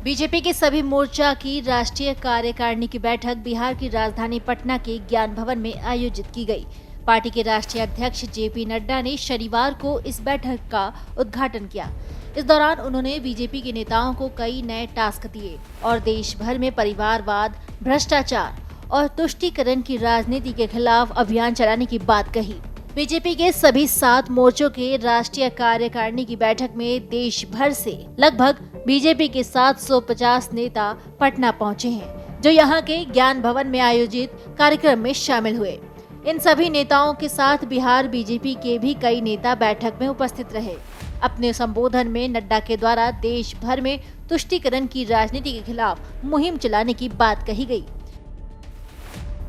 BJP के सभी मोर्चा की राष्ट्रीय कार्यकारिणी की बैठक बिहार की राजधानी पटना के ज्ञान भवन में आयोजित की गई। पार्टी के राष्ट्रीय अध्यक्ष जेपी नड्डा ने शनिवार को इस बैठक का उद्घाटन किया। इस दौरान उन्होंने बीजेपी के नेताओं को कई नए टास्क दिए और देश भर में परिवारवाद, भ्रष्टाचार और तुष्टीकरण की राजनीति के खिलाफ अभियान चलाने की बात कही। बीजेपी के सभी 7 मोर्चों के राष्ट्रीय कार्यकारिणी की बैठक में देश भर से लगभग बीजेपी के 750 नेता पटना पहुंचे हैं, जो यहां के ज्ञान भवन में आयोजित कार्यक्रम में शामिल हुए। इन सभी नेताओं के साथ बिहार बीजेपी के भी कई नेता बैठक में उपस्थित रहे। अपने संबोधन में नड्डा के द्वारा देश भर में तुष्टीकरण की राजनीति के खिलाफ मुहिम चलाने की बात कही गई।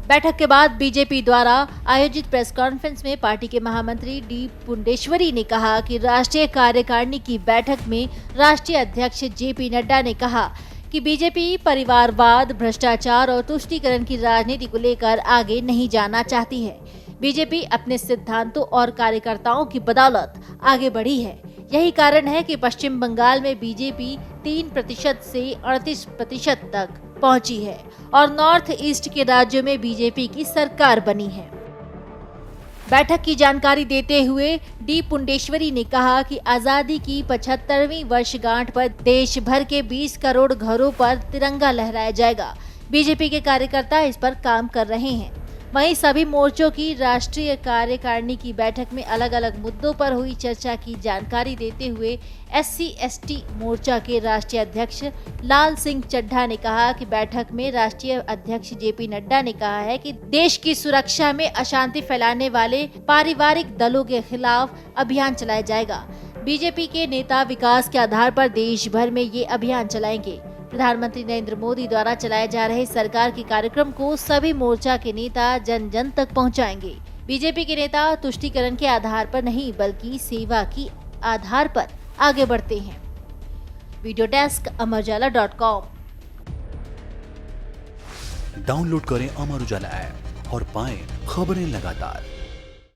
बैठक के बाद बीजेपी द्वारा आयोजित प्रेस कॉन्फ्रेंस में पार्टी के महामंत्री डी पुंडेश्वरी ने कहा कि राष्ट्रीय कार्यकारिणी की बैठक में राष्ट्रीय अध्यक्ष जेपी नड्डा ने कहा कि बीजेपी परिवारवाद, भ्रष्टाचार और तुष्टीकरण की राजनीति को लेकर आगे नहीं जाना चाहती है। बीजेपी अपने सिद्धांतों और कार्यकर्ताओं की बदौलत आगे बढ़ी है। यही कारण है कि पश्चिम बंगाल में बीजेपी 3% से 38% तक पहुंची है और नॉर्थ ईस्ट के राज्यों में बीजेपी की सरकार बनी है। बैठक की जानकारी देते हुए डी पुंडेश्वरी ने कहा कि आजादी की 75वीं वर्षगांठ पर देश भर के 20 करोड़ घरों पर तिरंगा लहराया जाएगा। बीजेपी के कार्यकर्ता इस पर काम कर रहे हैं। वहीं सभी मोर्चों की राष्ट्रीय कार्यकारिणी की बैठक में अलग अलग मुद्दों पर हुई चर्चा की जानकारी देते हुए SC/ST मोर्चा के राष्ट्रीय अध्यक्ष लाल सिंह चड्ढा ने कहा कि बैठक में राष्ट्रीय अध्यक्ष जेपी नड्डा ने कहा है कि देश की सुरक्षा में अशांति फैलाने वाले पारिवारिक दलों के खिलाफ अभियान चलाया जाएगा। बीजेपी के नेता विकास के आधार पर देश भर में ये अभियान चलाएंगे। प्रधानमंत्री नरेंद्र मोदी द्वारा चलाए जा रहे सरकार के कार्यक्रम को सभी मोर्चा के नेता जन जन तक पहुंचाएंगे। बीजेपी के नेता तुष्टीकरण के आधार पर नहीं बल्कि सेवा की आधार पर आगे बढ़ते हैं। Video desk amarujala.com। डाउनलोड करें अमर उजाला ऐप और पाएं खबरें लगातार।